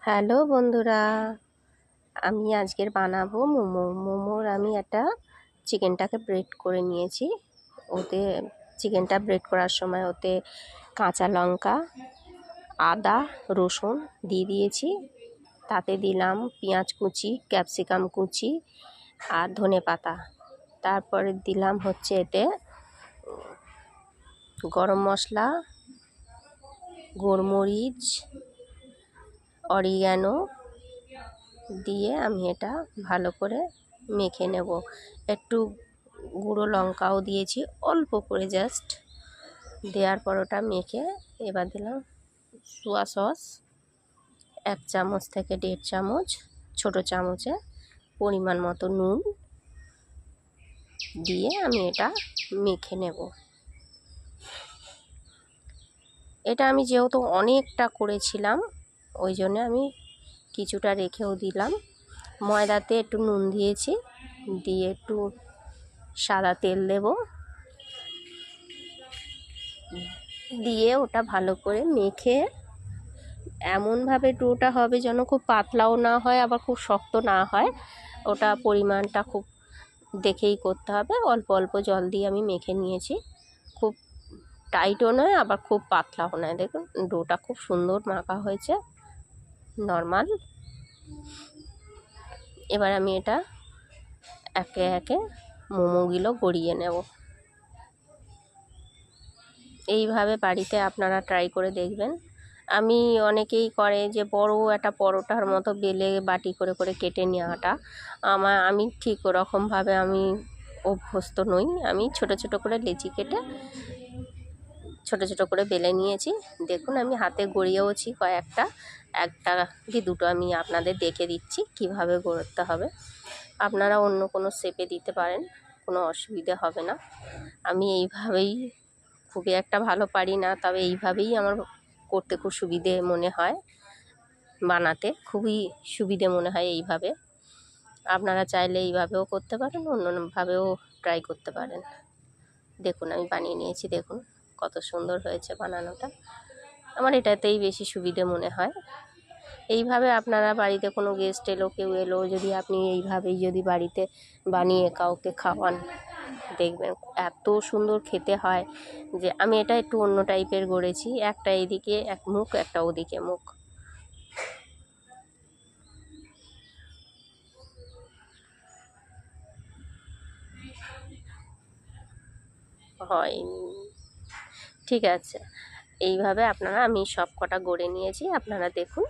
Hello বন্ধুরা, আমি আজকের বানাবো মোমোর আমি একটা চিকেনটাকে ব্রেড করে নিয়েছি। ওতে চিকেনটা ব্রেড করার সময় ওতে কাঁচা লঙ্কা, আদা, রসুন দিয়ে দিয়েছি। তাতে দিলাম পেঁয়াজ কুচি, ক্যাপসিকাম কুচি আর ধনেপাতা। তারপরে দিলাম হচ্ছে এতে গরম মশলা, গোলমরিচ, অরিগ্যানো দিয়ে আমি এটা ভালো করে মেখে নেব। একটু গুঁড়ো লঙ্কাও দিয়েছি অল্প করে, জাস্ট দেওয়ার পর ওটা মেখে এবার দিলাম সোয়া সস 1 চামচ থেকে 1.5 চামচ, ছোটো চামচে পরিমাণ মতো নুন দিয়ে আমি এটা মেখে নেব। এটা আমি যেহেতু অনেকটা করেছিলাম ওই জন্য আমি কিছুটা রেখেও দিলাম। ময়দাতে একটু নুন দিয়েছি, দিয়ে একটু সাদা তেল দেব, দিয়ে ওটা ভালো করে মেখে এমনভাবে ডোটা হবে যেন খুব পাতলাও না হয় আবার খুব শক্ত না হয়। ওটা পরিমাণটা খুব দেখেই করতে হবে। অল্প অল্প জল দিয়ে আমি মেখে নিয়েছি, খুব টাইটও নয় আবার খুব পাতলাও নয়। দেখুন ডোটা খুব সুন্দর মাখা হয়েছে, নর্মাল। এবার আমি এটা একে একে মোমোগুলো গড়িয়ে নেব। এইভাবে বাড়িতে আপনারা ট্রাই করে দেখবেন। আমি অনেকেই করে যে বড় একটা পরোটার মতো বেলে বাটি করে করে কেটে নেওয়াটা, আমি ঠিক ওরকমভাবে আমি অভ্যস্ত নই। আমি ছোট ছোট করে লেচি কেটে ছোট ছোট করে বেলে নিয়েছি। দেখুন আমি হাতে গড়িয়েওছি কয়েকটা, একটা কি দুটো আমি আপনাদের দেখে দিচ্ছি কিভাবে গড়তে হবে। আপনারা অন্য কোনো শেপে দিতে পারেন, কোনো অসুবিধে হবে না। আমি এইভাবেই, খুবই একটা ভালো পারি না, তবে এইভাবেই আমার করতে খুব সুবিধে মনে হয়, বানাতে খুবই সুবিধে মনে হয় এইভাবে। আপনারা চাইলে এইভাবেও করতে পারেন, অন্যভাবেও ট্রাই করতে পারেন। দেখুন আমি বানিয়ে নিয়েছি, দেখুন কত সুন্দর হয়েছে বানানোটা। আমার এটাতেই বেশি সুবিধে মনে হয়। এইভাবে আপনারা বাড়িতে কোনো গেস্ট এলো, কেউ এলো, যদি আপনি এইভাবেই যদি বাড়িতে বানিয়ে কাউকে খাওয়ান, দেখবেন এত সুন্দর খেতে হয়। যে আমি এটা একটু অন্য টাইপের গড়েছি, একটা এইদিকে এক মুখ, একটা ওদিকে মুখ হয়নি। ঠিক আছে, এইভাবে আপনারা, আমি সব কটা গড়ে নিয়েছি, আপনারা দেখুন।